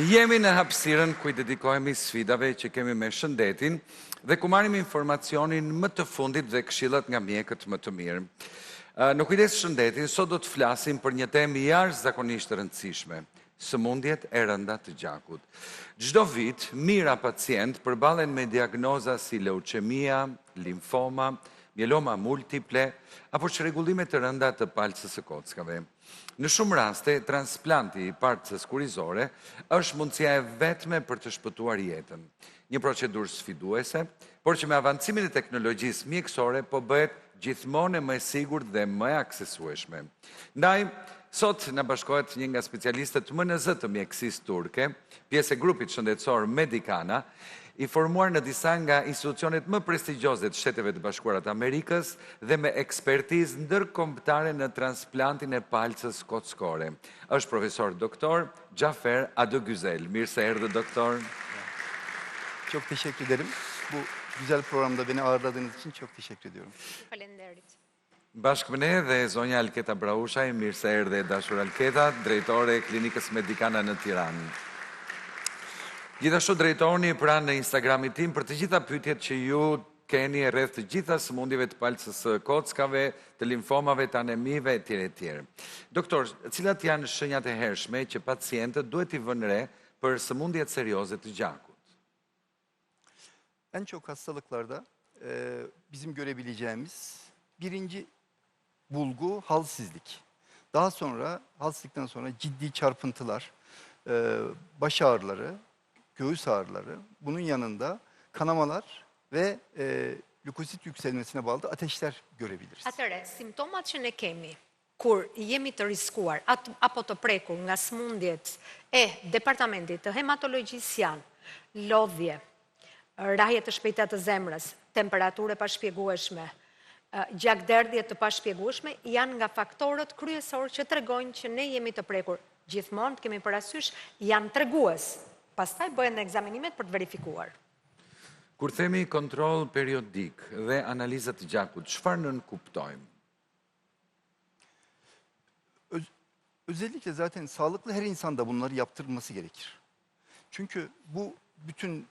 Jemi në hapësirën ku I dedikohemi sfidave që kemi me shëndetin dhe ku marrim informacionin më të fundit dhe këshillat nga mjekët më të mirë. Në kujdes shëndetin, sot do të flasim për një temë jashtëzakonisht rëndësishme, sëmundjet e rënda të gjakut. Çdo vit, mijëra pacient përballen me diagnoza si leuqemia, limfoma, mieloma multiple, apo çrregullime të rënda të palcës së kockave. Në shumë raste, transplanti I palcës kurizore është mundësia e vetme për të shpëtuar jetën. Një procedurë sfiduese, por që me avancimin e teknologjisë mjekësore po bëhet gjithmonë më e sigurt dhe më e aksesueshme. Ndaj, sot në bashkohet një nga specialistët MNZ të mjekësisë turke, pjesë e grupit shëndetësor Medicana, I formuar në disa nga institucionet më prestigjioze të Shteteve të Bashkuara të Amerikës dhe me ekspertizë ndërkombëtare në transplantin e palcës kockore. Është profesor doktor Cafer Adogüzel. Mirë se erdhë, doktor. Çok teşekkür ederim. Bu güzel programda beni ağırladığınız için çok teşekkür ediyorum. Faleminderit. Bashkë me ne dhe zonja Alketa Braushaj, mirë se erdhe dashur Alketa, drejtore e Klinikës Medicana në Tiranë. Gjithashtu drejtojni pra në Instagramit tim për të gjitha pyetjet që ju keni rreth të gjitha sëmundjeve të palcës së kockave, të limfomave, të anemive, etj. Doktor, cilat janë shenjat e hershme që pacientët duhet I vënë re për sëmundjet serioze të gjakut? En çok hastalıklarda bizim görebileceğimiz birinci bulgu halsizlik. Daha sonra halsizlikten sonra ciddi çarpıntılar, baş ağrıları, göğüs ağrıları, bunun yanında kanamalar ve lökosit yükselmesine bağlı da ateşler görebiliriz. Atëre, simptomat që ne kemi kur jemi të riskuar apo të prekur nga sëmundjet e departamentit të hematologjisë janë lodhje, rrahje të shpejta të zemrës, temperaturë e pashpjegueshme, gjakderdhje të pashpjegueshme janë nga faktorët kryesor që tregojnë që ne jemi të prekur. Gjithmonë të kemi parasysh janë tregues. Pastaj bëhen ekzamenimet për të verifikuar. Kur themi kontroll periodik dhe analizat të gjakut, çfarë nën kuptojmë? Özellikle zaten sağlıklı her insanda bunları yaptırılması gerekir. Çünkü bu bütün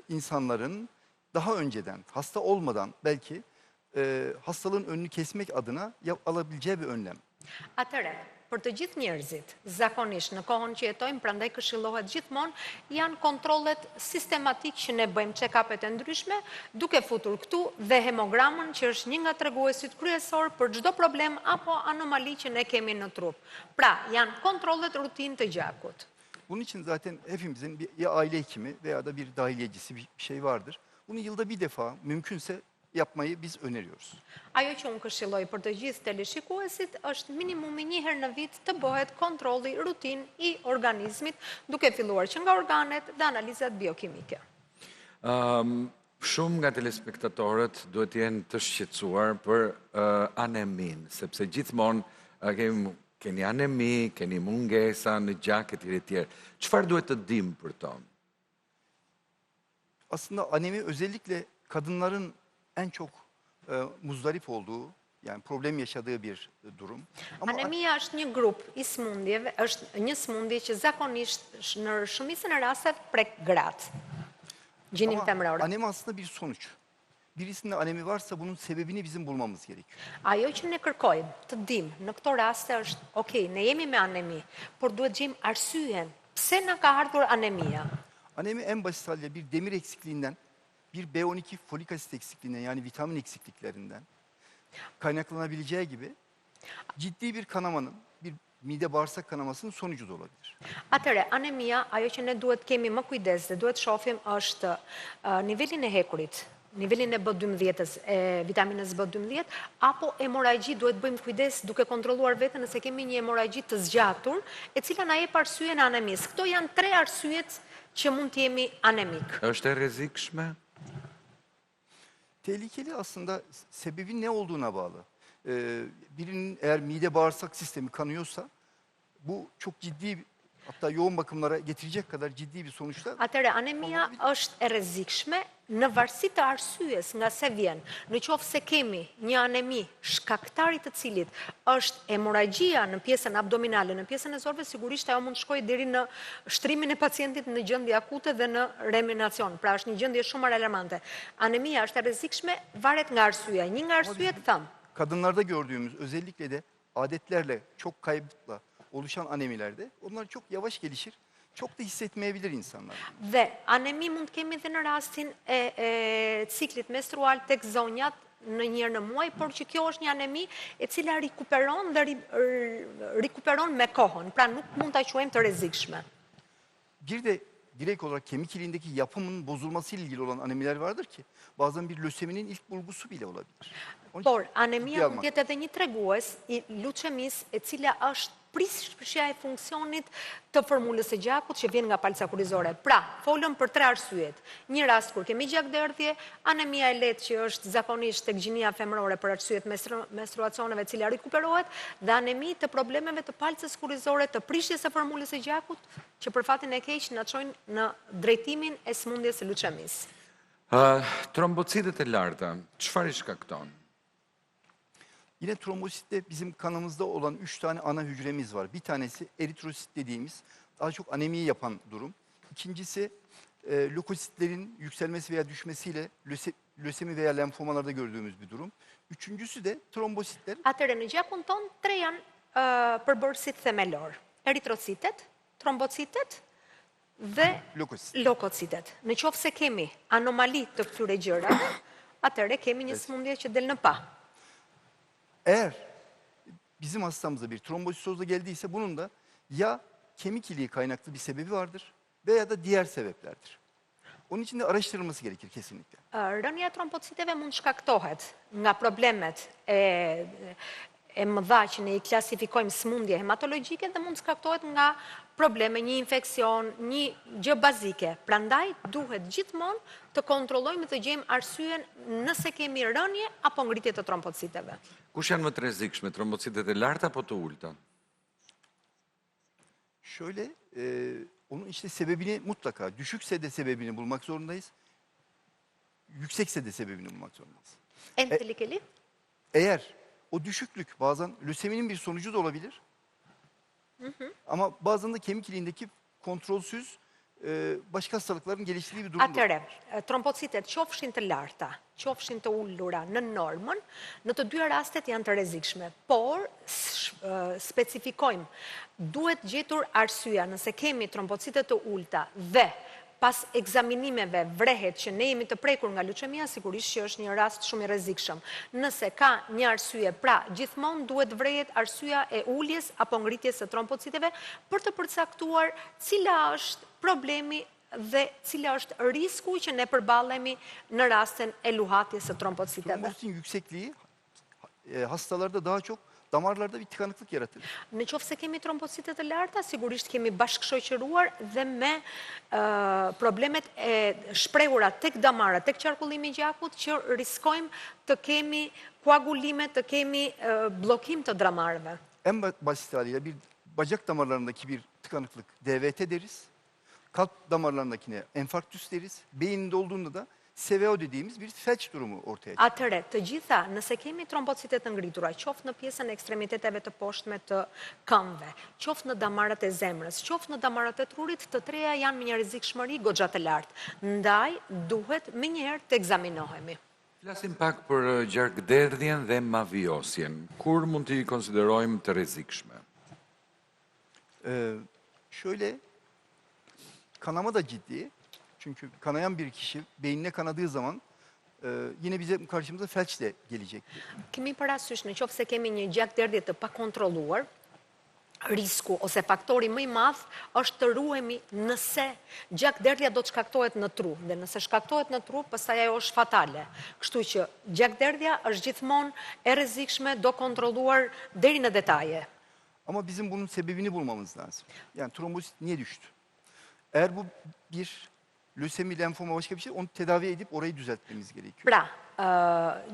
insanların daha önceden, hasta olmadan belki hastalığın önünü kesmek adına alabileceği bir önlem. Atëre, për të gjithë njerëzit, zakonisht në kohën që jetojmë, prandaj këshillohet gjithmonë, janë kontrollet sistematik që ne bëjmë check-upet e ndryshme, duke futur këtu dhe hemogramën që është një nga treguesit kryesor për çdo problem apo anomali që ne kemi në trup. Pra, janë kontrollet rutinë të gjakut. Bunun için zaten hepimizin ya aile hekimi veya da bir dahiliyecisi bir şey vardır. Bunu yılda bir defa mümkünse yapmayı biz öneriyoruz. Ajo që unë këshilloj për të gjithë teleshikuesit është minimumi një herë në vit të bëhet kontrolli rutin I organizmit, duke filluar që nga organet dhe analizat biokimike. Shumë nga telespektatorët duhet jenë të shqetësuar për anemin, sepse gjithmonë keni anemi, keni mungesa në gjak etj. Çfarë duhet të dim për to? Aslında anemi özellikle kadınların en çok muzdarip olduğu, yani problem yaşadığı bir durum. Ama anemia është një grup I sëmundjeve, është një sëmundje që zakonisht në shumicën e rasteve prek gratë. Gjinim femrore. Anemi aslında bir sonuç. Birisinde anemi varsa bunun sebebini bizim bulmamız gerekiyor. Ajo që ne kërkojmë të dim në këto raste është, okay, ne jemi me anemi, por duhet gjejmë arsyeën pse na ka ardhur anemia. Anemi en basit haliyle bir demir eksikliğinden, bir B12 folik asit eksikliğinden yani vitamin eksikliklerinden kaynaklanabileceği gibi ciddi bir kanamanın, bir mide bağırsak kanamasının sonucu da olabilir. Atëre, anemia, ajo që ne duhet kemi më kujdes dhe duhet shohim është nivelin e hekurit, nivelin e B12-s, e vitaminës B12, apo hemorragji duhet bëjmë kujdes duke kontrolluar veten nëse kemi një hemorragji të zgjatur, e cila na jep arsyeën e anemisë. Këto janë 3 arsyet që mund të jemi anemik. Është e rrezikshme? Tehlikeli aslında sebebin ne olduğuna bağlı. Birinin eğer mide bağırsak sistemi kanıyorsa bu çok ciddi Hatta yoğun bakımlara getirecek kadar ciddi bir sonuçta. Atëre, anemia është e rrezikshme në varësi të arsyes nga se vjen. Në qoftë se kemi një anemi shkaktari të cilit është hemoragjia në pjesën abdominale, në pjesën e zorëve, sigurisht ajo mund të shkojë deri në shtrimin e pacientit në gjendje akute dhe në reanimacion. Pra është një gjendje shumë alarmante. Anemia është e rrezikshme, varet nga arsyeja. Një nga arsyet thëmë. Kadınlarda gördüğümüz özellikle de adetlerle çok kaybıtla oluşan anemilerde onlar çok yavaş gelişir. Çok da hissetmeyebilir insanlar. Dhe anemi mund kemi dhe në rastin e ciklit menstrual tek zonjat në njërë në muaj, por që kjo është një anemi e cila rikuperon dhe rikuperon me kohën, pra nuk mund të quajmë të rrezikshme. Bir de direkt olarak kemik iliğindeki yapımının bozulmasıyla ilgili olan anemiler vardır ki bazen bir löseminin ilk bulgusu bile olabilir. Onun için Por, anemia ciddiye mund almak. jetë edhe një tregues i luçemis e cila është prishja e funksionit të formulës së gjakut që vjen nga palca kurizore. Pra, folëm për 3 arsyet. Një rast kur kemi gjakderdhje, anemia e lehtë që është zakonisht tek gjinia femërore për arsyet menstruacioneve e cila rikuperohet, dhe anemi të problemeve të palcës kurizore, të prishjes së formulës së gjakut, që për fatin e keq na çojnë në drejtimin e sëmundjes së luçemis. Trombocitet e larta, çfarë i shkakton? Yine trombositte bizim kanımızda olan 3 tane ana hücremiz var. Bir tanesi eritrosit dediğimiz daha çok anemiyi yapan durum. İkincisi lökositlerin yükselmesi veya düşmesiyle lösemi veya lenfomalarda gördüğümüz bir durum. Üçüncüsü de trombositler. Atëre, në gjakun ton 3 janë përbërësit themelor. Eritrocitet, trombocitet dhe lokocitet. Në qoftë se kemi anomali të këtyre gjërave, atëre kemi një sëmundje që del në pa. Eğer bizim hastamıza bir trombositozla geldiyse bunun da ya kemik iliği kaynaklı bir sebebi vardır veya da diğer sebeplerdir. Onun için de araştırılması gerekir kesinlikle. Rënja e trombociteve mund shkaktohet nga problemet e mëdha që ne i klasifikojmë sëmundje hematologjike dhe mund shkaktohet nga probleme, një infekcion, një gjë bazike. Prandaj duhet gjithmonë të kontrollojmë të gjejmë arsyen nëse kemi rënje apo ngritje të trombociteve. Kush janë më të rrezikshme, trombocitet e larta apo të ulta? Şöyle, onun işte sebebini mutlaka, düşükse de sebebini bulmak zorundayız. Yüksekse de sebebini bulmak zorundayız. En tehlikeli? Eğer o düşüklük bazen löseminin bir sonucu da olabilir. Ama bazen de kemik iliğindeki kontrolsüz başka hastalıkların geliştiği bir durum da. Atëre, trombocitet qofshin të larta, qofshin të ullura në normën, në të dy rastet janë të rrezikshme, por specifikojmë, duhet gjetur arsyeja nëse kemi trombocitet të ulta dhe pas ekzaminimeve vrehet që ne jemi të prekur nga leuqemia, sigurisht që është një rast shumë i rrezikshëm. Nëse ka një arsye, pra gjithmonë duhet vrehet arsyeja e uljes apo ngritjes së trombociteve për të përcaktuar cila është problemi dhe cila është risku që ne përballemi në rastin e luhatjes së trombociteve. Trombositin yüksekliği hastalarda daha çok damarlarda bir tıkanıklık yaratır. Në qoftë se kemi trombocite të larta, sigurisht kemi bashkëshoqëruar dhe me problemet e shprehura tek damarët, tek qarkullimi i gjakut, që riskojmë të kemi koagulime, të kemi bllokim të damarëve. En basit haliyle bir bacak damarlarındaki bir tıkanıklık DVT deriz. Kalp damarlarındakine enfarktüs deriz. Beyinde olduğunda da CVO dediğimiz bir felç durumu ortaya çıkıyor. Atëre, të gjitha, nëse kemi trombocite të ngritura, qoftë në pjesën e ekstremiteteve të poshtme të këmbëve, qoftë në damarët e zemrës, qoftë në damarët e trurit, të treja janë me një rrezikshmëri goxha të lartë. Ndaj, duhet menjëherë të ekzaminohemi. Flasim pak për gjakderdhjen dhe maviosjen. Kur mund t'i konsiderojmë të rrezikshme? Şöyle, kanama da ciddi. Çünkü kanayan bir kişi beynine kanadığı zaman yine bize karşımıza felç de gelecektir. Kemi parasysh në qoftë se kemi një gjakderdhje të pakontrolluar, risku ose faktori më i madh është të ruhemi nëse gjakderdhja do të shkaktohet në tru, dhe nëse shkaktohet në tru, pastaj ajo është fatale. Kështu që gjakderdhja është gjithmonë e rrezikshme, do kontrolluar deri në detaje. Ama bizim bunun sebebini bulmamız lazım. Yani trombosit niye düştü? Eğer bu bir Lösemi, lenfoma başka bir şey. Onu tedavi edip orayı düzeltmemiz gerekiyor. Pra,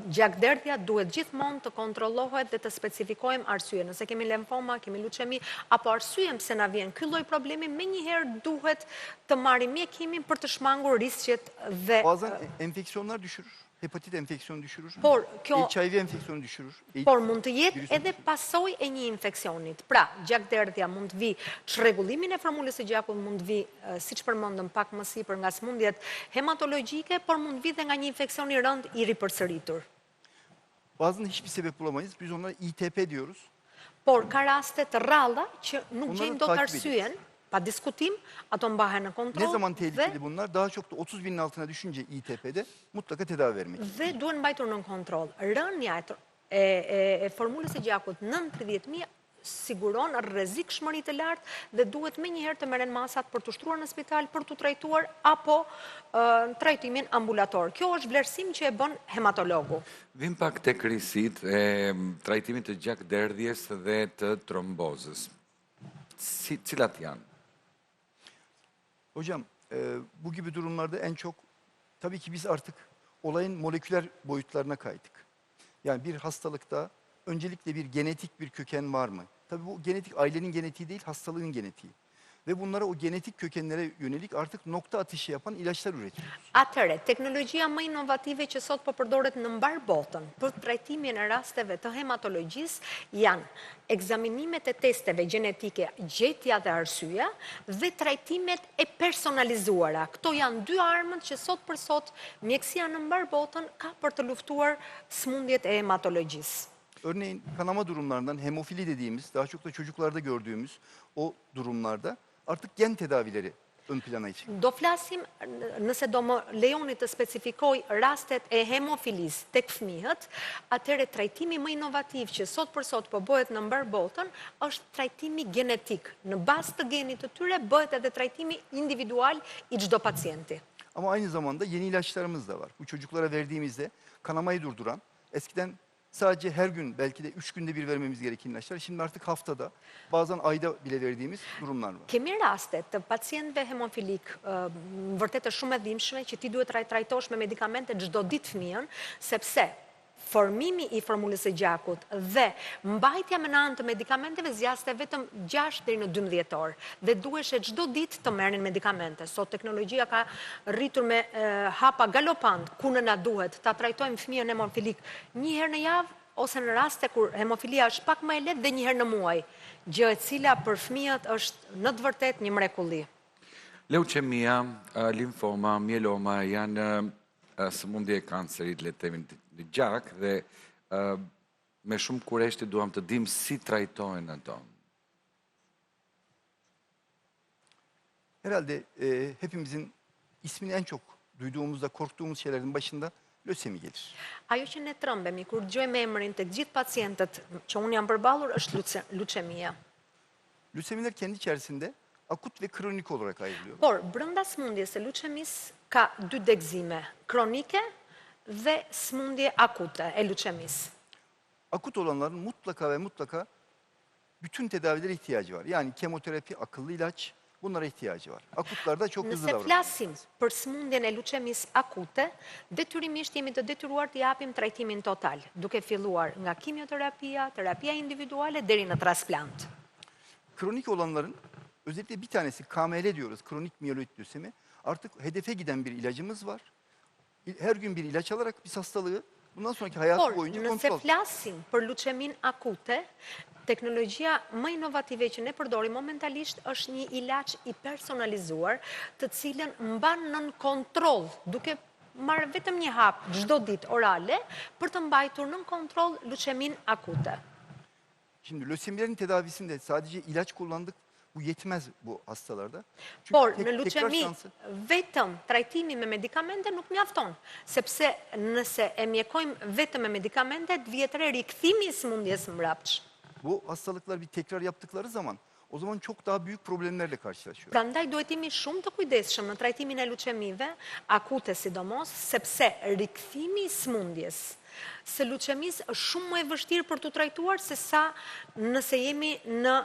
gjakderdhja duhet gjithmonë të kontrollohet dhe të specifikojmë arsye. Nëse kemi lemfoma, kemi leuqemi, apo arsye pse na vjen ky lloj problemi, menjëherë duhet të marrim mjekimin për të shmangur riskjet dhe Bazen enfeksiyonlar düşürür. Hepatit enfeksiyonu düşürür. por kjo HIV enfeksiyonu düşürür. Por mund të jetë Virusi edhe pasojë e një infeksionit. Pra, gjakderdhja mund të vi, çrregullimin e formulës së gjakut mund të vi, siç përmendëm pak më sipër, nga sëmundjet hematologjike, por mund të vi dhe nga një infeksion i rënd i ripërsëritur. Bazen hiçbir sebep bulamayız. Biz onlara ITP diyoruz. Por ka raste të rralla që nuk Onları gjejmë dot takip arsyen, pa diskutim, ato mbahen në Ne kontroll zaman dhe, tehlikeli bunlar? Daha çok da 30 binin altına düşünce ITP'de mutlaka tedavi vermek. dhe duhen mbajtur në kontroll. Rënja e formulës së gjakut nën 30.000 siguron rrezikshmëri të lartë dhe duhet menjëherë të merren masat për të shtruar në spital, për të trajtuar apo trajtimin ambulator. Kjo është vlerësim që e bën hematologu. Vim pak tek risit e trajtimit të gjakderdhjes dhe të trombozës. Cilat janë? Hocam bu gibi durumlarda en çok tabii ki biz artık olayın moleküler boyutlarına kaydık. Yani bir hastalıkta öncelikle bir genetik bir köken var mı? Tabii bu genetik ailenin genetiği değil, hastalığın genetiği. Ve bunlara o genetik kökenlere yönelik artık nokta atışı yapan ilaçlar üretiyoruz. Atëre, teknologjia më inovative që sot po përdoret në mbar botën për trajtimin e rasteve të hematologjisë janë ekzaminimet e testeve gjenetike, gjetja dhe arsyeja dhe trajtimet e personalizuara. Këto janë dy armët që sot për sot mjekësia në mbar botën ka për të luftuar sëmundjet e hematologjisë. Örneğin kanama durumlarından hemofili dediğimiz, daha çok da çocuklarda gördüğümüz o durumlarda artık gen tedavileri ön plana çıkıyor. Do flasim, nëse do më lejoni të specifikoj rastet e hemofilis tek fëmijët, atëre trajtimi më inovativ që sot për sot po bëhet në mbar botën është trajtimi genetik. Në bazë të genit të tyre bëhet edhe trajtimi individual i çdo pacienti. Ama aynı zamanda yeni ilaçlarımız da var. Bu çocuklara verdiğimizde kanamayı durduran, eskiden sadece her gün belki de 3 günde bir vermemiz gereken ilaçlar. Şimdi artık haftada, bazen ayda bile verdiğimiz durumlar var. Kemi raste të pacientëve hemofilik vërtet të shumë e dhimbshme që ti duhet trajtosh me medikamente çdo ditë fëmijën, sepse formimi i formulës së gjakut dhe mbajtja me anë të medikamenteve zgjaste vetëm 6 deri në 12 orë dhe duheshe çdo ditë të merrin medikamente. Sot teknologjia ka rritur me hapa galopant ku na duhet ta trajtojmë fëmijën hemofilik një herë në javë ose në raste kur hemofilia është pak më e lehtë dhe një herë në muaj, gjë e cila për fëmijët është në të vërtetë një mrekulli. Leuqemia, limfoma, mieloma janë sëmundje e kancerit, le të themi, në gjak dhe me shumë kureshti duam të dim si trajtojnë ato. Herhalde hepimizin ismini en çok duyduğumuzda korktuğumuz şeylerin başında lösemi gelir. Ajo që ne trëmbemi kur dëgjojmë emrin tek gjithë pacientët që unë jam përballur është leuqemia. Lösemiler kendi içerisinde akut ve kronik olarak ayrılıyor. Por brenda sëmundjes së leuqemisë ka dy degëzime, kronike dhe sëmundje akute e leuqemisë. Akut olanların mutlaka ve mutlaka bütün tedavilere ihtiyacı var. Yani kemoterapi, akıllı ilaç bunlara ihtiyacı var. Akutlarda çok hızlı Nëse davranıyor. flasim për sëmundjen e leuqemisë akute, detyrimisht jemi të detyruar të japim trajtimin total, duke filluar nga kimioterapia, terapia individuale deri në transplant. Kronik olanların özellikle bir tanesi KML diyoruz, kronik miyeloid lösemi. Artık hedefe giden bir ilacımız var. Her gün bir ilaç alarak biz hastalığı bundan sonraki hayatı Por, boyunca nëse kontrol. flasim për leuqemin akute, teknologjia më inovative që ne përdorim momentalisht është një ilaç i personalizuar, të cilën mban nën kontroll, duke marrë vetëm një hap çdo ditë orale për të mbajtur nën kontroll leuqemin akute. Şimdi lösemilerin tedavisinde sadece ilaç kullandık. Bu yetmez bu hastalarda. Çünkü Por, në tekrar leuqemi, şansı vetëm trajtimi me medikamente nuk mjafton, sepse nëse e mjekojmë vetëm me medikamente, të vjet re rikthimi i sëmundjes mbrapsht. bu hastalıklar bir tekrar yaptıkları zaman o zaman çok daha büyük problemlerle karşılaşıyor. Prandaj duhet jemi shumë të kujdesshëm në trajtimin e leuqemive, akute sidomos, sepse rikthimi i sëmundjes së leuqemisë është shumë më e vështirë për të trajtuar se sa nëse jemi në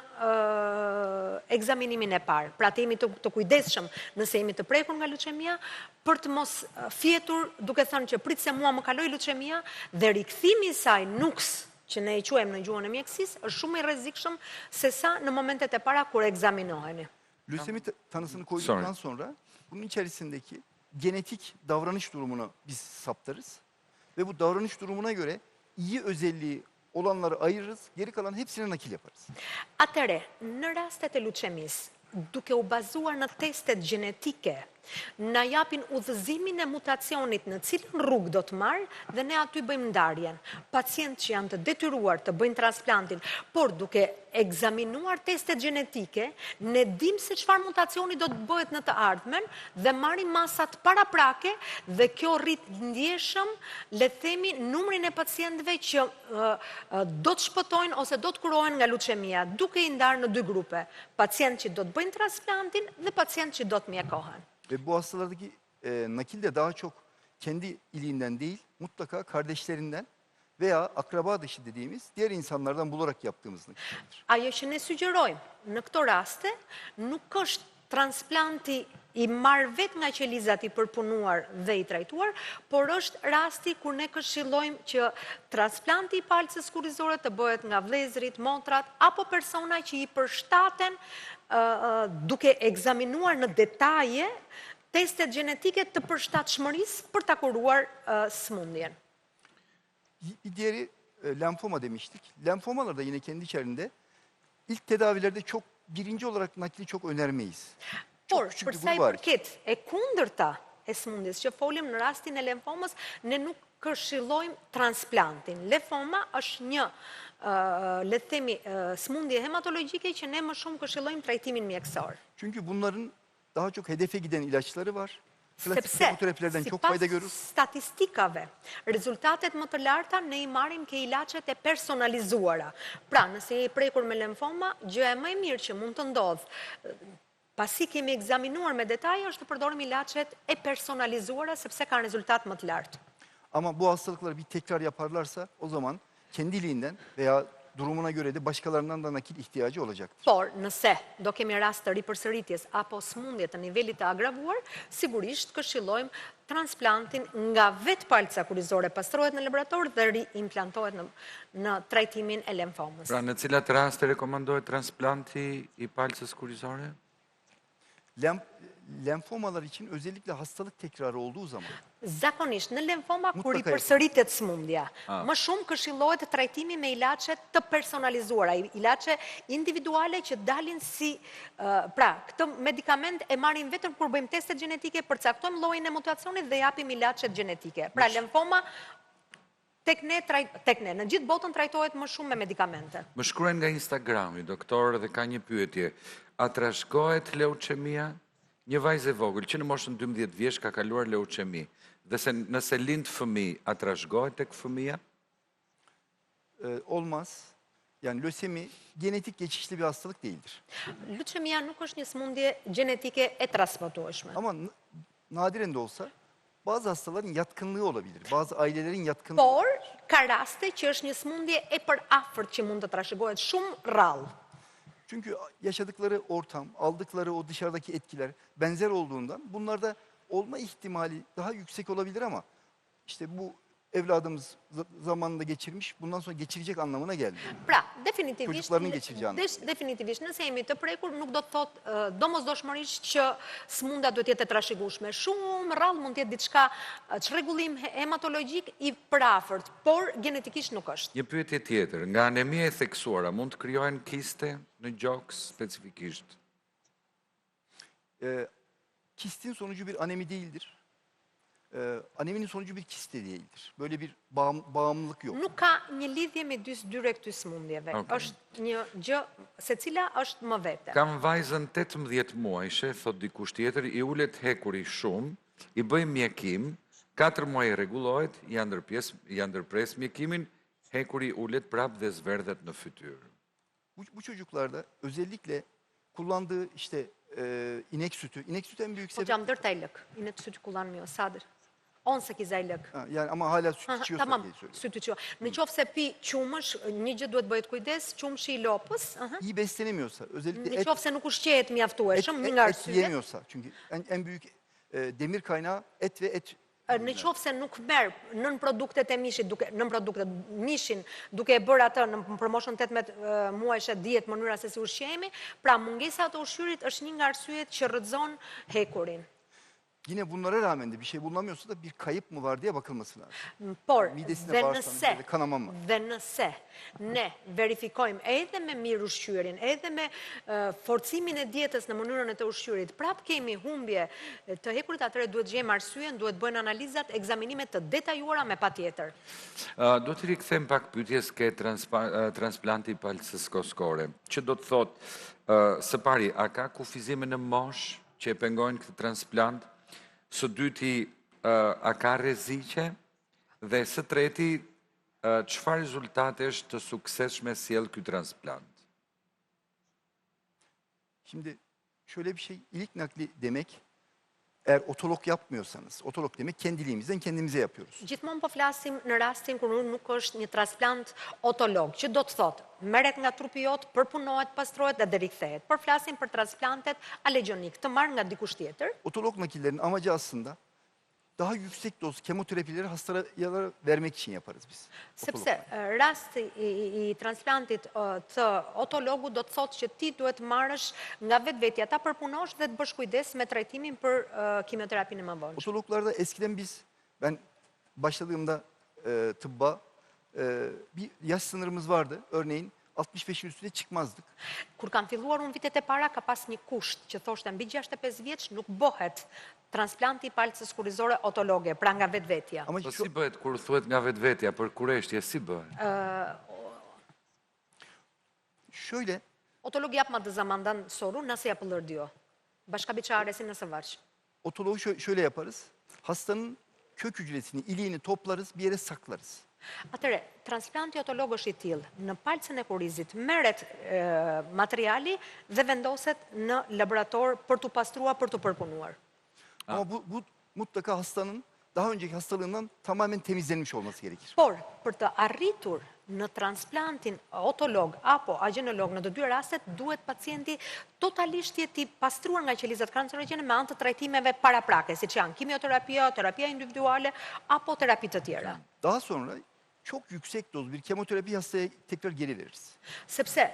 ekzaminimin e parë. Pra të jemi të kujdesshëm nëse jemi të prekur nga leuqemia, për të mos fjetur duke thënë që prit se mua më kaloi leuqemia dhe rikthimi i saj nuks që ne e quajmë në gjuhën e mjekësisë është shumë i rrezikshëm se sa në momentet e para kur ekzaminoheni. Lösemi tanısını koyduktan sonra bunun içerisindeki genetik davranış durumunu biz saptarız. Ve bu davranış durumuna göre iyi özelliği olanları ayırırız. Geri kalan hepsine nakil yaparız. Atëre, në rastet e leuqemisë, duke u bazuar në testet gjenetike, na japin udhëzimin e mutacionit në cilën rrugë do të marrë dhe ne aty bëjmë ndarjen. Pacientë që janë të detyruar të bëjnë transplantin, por duke ekzaminuar testet gjenetike, ne dim se çfarë mutacioni do të bëhet në të ardhmen dhe marrim masat paraprake dhe kjo rrit ndjeshëm, le të themi, numrin e pacientëve që do të shpëtojnë ose do të kurohen nga leuqemia, duke i ndarë në dy grupe, pacientë që do të bëjnë transplantin dhe pacientë që do të mjekohen. Ve bu hastalardaki nakil de daha çok kendi iliğinden değil, mutlaka kardeşlerinden veya akraba dışı dediğimiz diğer insanlardan bularak yaptığımız nakillerdir. Ajo që ne sugjerojmë në këto raste, nuk është transplanti i marrë vetë nga qelizat i përpunuar dhe i trajtuar, por është rasti kur ne këshillojmë që transplanti i palcës kurrizore të bëhet nga vëllezërit, motrat, apo persona që i përshtaten duke ekzaminuar në detaje testet gjenetike të përshtatshmërisë për ta kuruar sëmundjen. Bir diğeri lenfoma demiştik. Lenfomalar da yine kendi içerisinde ilk tedavilerde çok birinci olarak nakli çok önermeyiz. Por, küçük bir përsa i grubu hariç. përket e kundërta e sëmundjes që folim në rastin e lenfomës, ne nuk këshillojmë transplantin. Lenfoma është një, le të themi, sëmundje hematologjike që ne më shumë këshillojmë trajtimin mjekësor. Çünkü bunların daha çok hedefe giden ilaçları var. Klasik Sepse, kemoterapilerden çok sipas fayda görür. statistikave, rezultatet më të larta ne i marrim ke ilaçet e personalizuara. Pra, nëse je i prekur me lenfoma, gjëja më e mirë që mund të ndodhë, pasi kemi ekzaminuar me detaje, është të përdorim ilaçet e personalizuara sepse kanë rezultat më të lartë. Ama bu hastalıkları bir tekrar yaparlarsa o zaman kendiliğinden veya durumuna göre de başkalarından da nakil ihtiyacı olacaktır. Por, nëse do kemi rast të ripërsëritjes apo sëmundje të nivelit të agravuar, sigurisht këshillojmë transplantin nga vetë palca kurrizore, pastrohet në laborator dhe riimplantohet në trajtimin e lenfomës. Pra, në cilat raste rekomandohet transplanti i palcës kurrizore? Lenfomalar için özellikle hastalık tekrarı olduğu zaman Zakonisht, në lenfoma, kur i Mutlaka përsëritet sëmundja, më shumë këshillohet trajtimi me ilaçe të personalizuara, ilaçe individuale që dalin si, pra, këtë medikament e marrin vetëm kur bëjmë testet gjenetike, përcaktojmë llojin e mutacionit dhe japim ilaçet gjenetike. Pra, lenfoma tek ne, në gjithë botën trajtohet më shumë me medikamente. Më shkruajnë nga Instagrami, doktor, dhe ka një pyetje. A trashëgohet leuqemia? Një vajzë e vogël që në moshën 12 vjeç ka kaluar leuqemi. Dhe se nëse lind fëmijë, a trashëgohet tek fëmia? olmaz. Yani lösemi genetik geçişli bir hastalık değildir. Leuqemia nuk është një sëmundje gjenetike e transmetueshme. Ama nadiren de olsa bazı hastaların yatkınlığı olabilir. Bazı ailelerin yatkınlığı. Por, ka raste që është një sëmundje e përafërt që mund të trashëgohet shumë rrallë. Çünkü yaşadıkları ortam, aldıkları o dışarıdaki etkiler benzer olduğundan bunlarda olma ihtimali daha yüksek olabilir ama işte bu evladımız zamanında geçirmiş, bundan sonra geçirecek anlamına gelmiyor. Pra, definitivisht, Çocuklarının geçireceği anlamda. definitivisht, nëse jemi të prekur, nuk do të thotë domosdoshmërisht që smunda duhet jetë e trashëgueshme. Shumë rrallë mund të jetë diçka çrregullim hematologjik i përafërt, por genetikisht nuk është. Një pyetje tjetër, nga anemia e theksuara mund të krijohen kiste në gjoks specifikisht? Kistin sonucu bir anemi değildir. Aneminin sonucu bir kist de değildir. Böyle bir bağımlılık yok. Nuk ka një lidhje me dyre këtyre sëmundjeve. Okay. Është një gjë secila është më vete. Kam vajzën 18 muajshe, thot dikush tjetër, i ulet hekuri shumë, i bëj mjekim, 4 muaj rregullohet, ja ndërpres mjekimin, hekuri ulet prap dhe zverdhet në fytyrë. Bu çocuklarda özellikle kullandığı işte inek sütü en büyük sebep Po jam ndërtejlëk, i në të sytë kullanmi o sadër. 11 lëk. Yani ama hala süt içiyorsa Tamam, diye söylüyorum. süt içiyor. Në qoftë se pi qumësh, një gjë duhet bëhet kujdes, qumshi i lopës, İyi beslenemiyorsa, özellikle në et, qoftë se nuk ushqehet mjaftueshëm, një nga et arsyet, yiyemiyorsa. Çünkü en büyük demir kaynağı et ve et. në qoftë se nuk merr nën produktet e mishit, nën produktet mishin, duke e bërë atë për moshën 18 muajshe dihet mënyra se si ushqehemi, pra mungesa e ushqyrit është një nga arsyet që rrëzon hekurin. Yine bunlara rağmen de bir şey bulunamıyorsa da bir kayıp mı var diye bakılması lazım. Por, Midesine, dhe bağırsağına böyle kanama mı? nëse ne verifikojmë edhe me mirë ushqyrin, edhe me forcimin e dietës në mënyrën e të ushqyrit, prap kemi humbje të hekurit, atëre duhet gjejmë arsyen, duhet bëjnë analizat, ekzaminimet të detajuara me patjetër. Do të rikëthem pak pyetjes ke transplanti i palcës koskore, që do të thotë, së pari, a ka kufizime në mosh që e pengojnë këtë transplant? Së dyti, a ka rreziqe? Dhe së treti, çfarë rezultatesh të suksesshme sjell ky transplant? Şimdi şöyle bir şey, ilik nakli demek, eğer otolog yapmıyorsanız, otolog demek kendiliğimizden kendimize yapıyoruz. Gjithmonë po flasim në rastin kur nuk është një transplant otolog, që do të thotë, merret nga trupi jot, përpunohet, pastrohet dhe rikthehet. Por flasim për transplantet alegjonik, të marrë nga dikush tjetër. Otolog nakillerin amacı aslında daha yüksek doz kemoterapileri hastalara vermek için yaparız biz. Sepse rasti i transplantit të otologu do të thotë që ti duhet marrësh nga vetvetja, ta përpunosh dhe të bësh kujdes me trajtimin për kimioterapinë e mëvonshme. Otologlarda eskiden ben başladığımda tıbba bir yaş sınırımız vardı. Örneğin 65'in üstüne çıkmazdık. Kur kam filluar unë vitet e para, ka pas një kusht që thoshte mbi 65 vjeç nuk bëhet transplanti i palcës kurrizore otologe, pra nga vetvetja. Ama Po şu, si bëhet kur thuhet nga vetvetja për kureshtje, si bëhet? şöyle Otolog yapmadığı zamandan sorun nasıl yapılır diyor. Başka bir çaresi nasıl var? otologu şöyle yaparız. Hastanın kök hücresini, iliğini toplarız, bir yere saklarız. Atëre, transplanti otolog është i tillë. Në palcën e kurizit merret materiali dhe vendoset në laborator për të pastruar, për të përpunuar. Ama bu mutlaka hastanın daha önceki hastalığından tamamen temizlenmiş olması gerekir. Por, për të arritur në transplantin otolog apo agjenolog në të dy rastet, duhet pacienti totalisht jetë i pastruar nga qelizat kancerogjene me anë të trajtimeve paraprake, siç janë kimioterapia, terapia individuale apo terapi të tjera. Daha sonra çok yüksek doz bir kemoterapi hastaya tekrar geri veririz. Sepse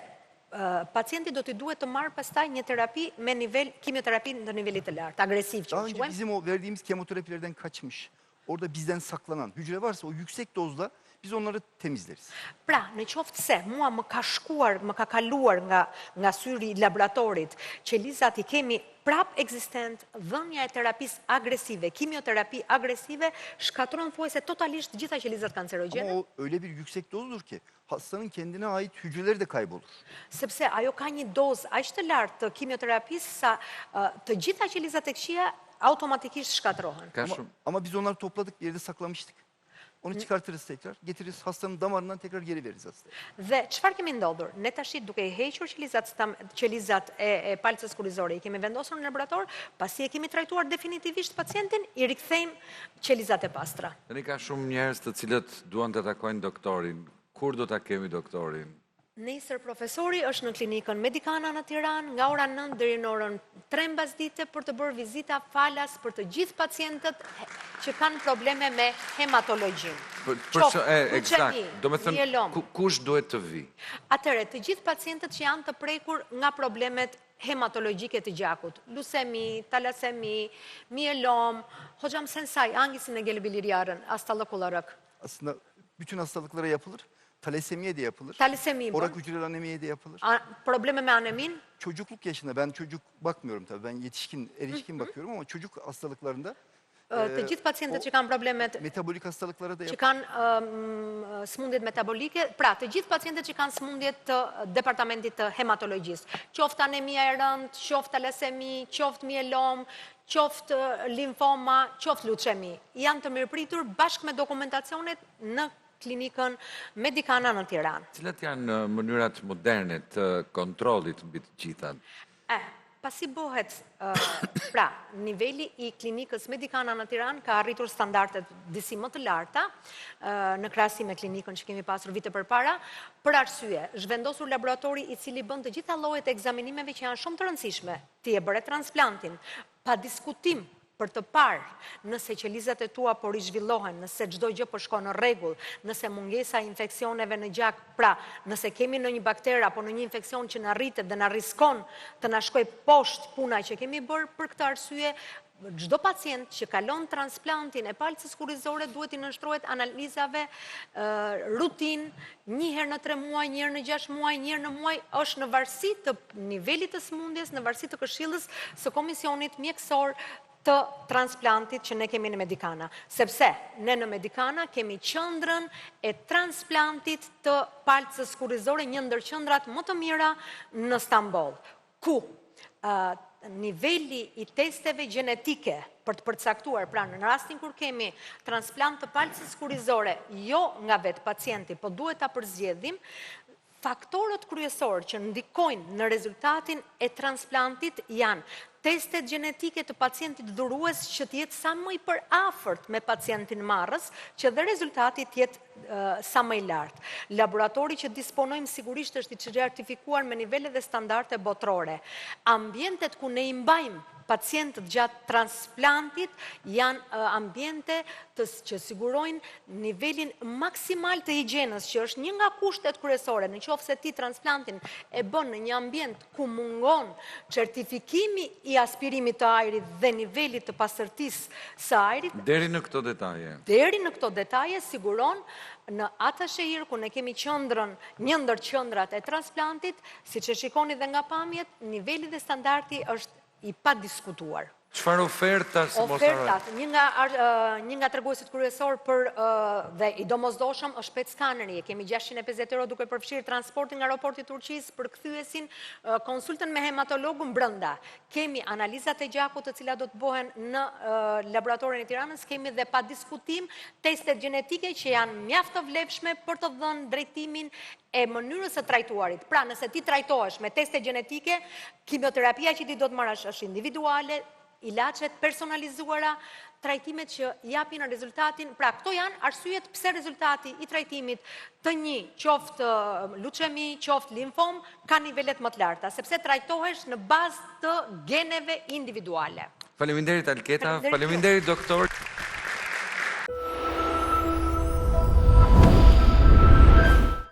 pacienti do t'i duhet të marrë pastaj një terapi me kimioterapi në nivelit të lartë, agresiv që Daha önce quajmë. bizim o verdiğimiz kemoterapilerden kaçmış, orada bizden saklanan hücre varsa o yüksek dozda biz onları temizleriz. Pra, në qoftë se mua më ka shkuar, më ka kaluar nga syri i laboratorit, qelizat i kemi prap eksistent, dhënia e terapisë agresive, kimioterapi agresive, shkatron thuajse totalisht gjitha qelizat kancerogjene, Ama o öyle bir yüksek dozdur ki hastanın kendine ait hücreleri de kaybolur. sepse ajo ka një dozë aq të lartë të kimioterapisë sa të gjitha qelizat e këqija automatikisht shkatrohen. Ka shumë. Ama biz onları topladık, bir yerde saklamıştık. Onu çıkartırız tekrar, getiririz hastanın damarından tekrar geri veririz hastaya. Dhe çfarë kemi ndodhur? Ne tash duke i hequr qelizat e palcës kurrizore, i kemi vendosur në laborator, pasi e kemi trajtuar definitivisht pacientin, i rikthejmë qelizat e pastra. Tani ka shumë njerëz të cilët duan të takojnë doktorin. Kur do ta kemi doktorin? Nesër profesori është në klinikën Medicana në Tiranë nga ora 9 deri në orën 3 mbasdite për të bërë vizita falas për të gjithë pacientët që kanë probleme me hematologjin. Eksakt. Do me thënë, kush duhet të vi? Atëre, të gjithë pacientët që janë të prekur nga problemet hematologjike të gjakut, lusemi, talasemi, mielom, hocam sen say hangisine gelebilir yarın hastalık olarak? Aslında bütün hastalıklara yapılır. Talasemiye de yapılır. Talasemi var. Orak hücreli anemiye de yapılır. Probleme me anemin? Çocukluk yaşında, ben çocuk bakmıyorum tabii. Ben erişkin bakıyorum ama çocuk hastalıklarında Të gjithë pacientët që kanë problemet, metabolik hastalıklara da që yapılır. kanë smundjet metabolike, pra të gjithë pacientët që kanë smundjet të departamentit të hematologjisë, qoftë anemia e rëndë, qoftë talasemi, qoftë mielom, qoftë limfoma, qoftë leucemi, janë të mirëpritur bashkë me dokumentacionet në klinikën Medicana në Tiranë. Cilat janë mënyrat moderne të kontrollit mbi të gjitha? pasi bëhet, pra, niveli i klinikës Medicana në Tiranë ka arritur standardet disi më të larta në krahasim me klinikën që kemi pasur vite përpara, për arsye, zhvendosur laboratori i cili bën të gjitha llojet e ekzaminimeve që janë shumë të rëndësishme. Ti e bëre transplantin, pa diskutim, për të parë nëse qelizat e tua po rizhvillohen, nëse çdo gjë po shkon në rregull, nëse mungesa e infeksioneve në gjak, pra nëse kemi në një bakter apo në një infeksion që na rritet dhe na riskon të na shkojë poshtë puna që kemi bërë, për këtë arsye çdo pacient që kalon transplantin e palcës kurrizore duhet i nënshtrohet analizave rutin, një herë në 3 muaj, një herë në 6 muaj, një herë në muaj, është në varësi të nivelit të sëmundjes, në varësi të këshillës së komisionit mjekësor të transplantit që ne kemi në Medicana. Sepse ne në Medicana kemi qendrën e transplantit të palcës kurrizore, një ndër qendrat më të mira në Stamboll, ku niveli i testeve gjenetike për të përcaktuar, pra në rastin kur kemi transplant të palcës kurrizore, jo nga vetë pacienti, po duhet ta përzgjedhim, faktorët kryesorë që ndikojnë në rezultatin e transplantit janë testet gjenetike të pacientit dhurues që t'jetë sa më i përafërt me pacientin marrës, që dhe rezultati t'jetë sa më i lartë. Laboratori që disponojmë sigurisht është i certifikuar me nivele dhe standarde botërore. Ambientet ku ne i mbajmë pacientët gjatë transplantit janë ambiente që sigurojnë nivelin maksimal të higjienës, që është një nga kushtet kryesore. Në qoftë se ti transplantin e bën në një ambient ku mungon certifikimi i aspirimit të ajrit dhe nivelit të pastërtisë së ajrit, Deri në këto detaje. Deri në këto detaje siguron në Atashehir, ku ne kemi qendrën, një ndër qendrat e transplantit, siç e shikoni dhe nga pamjet, niveli dhe standardi është i pa diskutuar. Çfarë oferta së mos Ofertat, një nga treguesit kryesor për dhe i domosdoshëm është PET skaneri. Kemi 650 euro duke përfshirë transportin nga aeroporti i Turqisë për kthyesin, konsultën me hematologun brenda. Kemi analizat e gjakut të cilat do të bëhen në laboratorin e Tiranës, kemi dhe pa diskutim testet gjenetike që janë mjaft të vlefshme për të dhënë drejtimin e mënyrës së trajtuarit. Pra, nëse ti trajtohesh me teste gjenetike, kimioterapia që ti do të marrësh është individuale, ilaçet personalizuara, trajtimet që japin rezultatin. Pra, këto janë arsyet pse rezultati i trajtimit të një qoftë leucemi, qoftë limfom, ka nivelet më të larta, sepse trajtohesh në bazë të geneve individuale. Faleminderit Alketa, faleminderit doktor.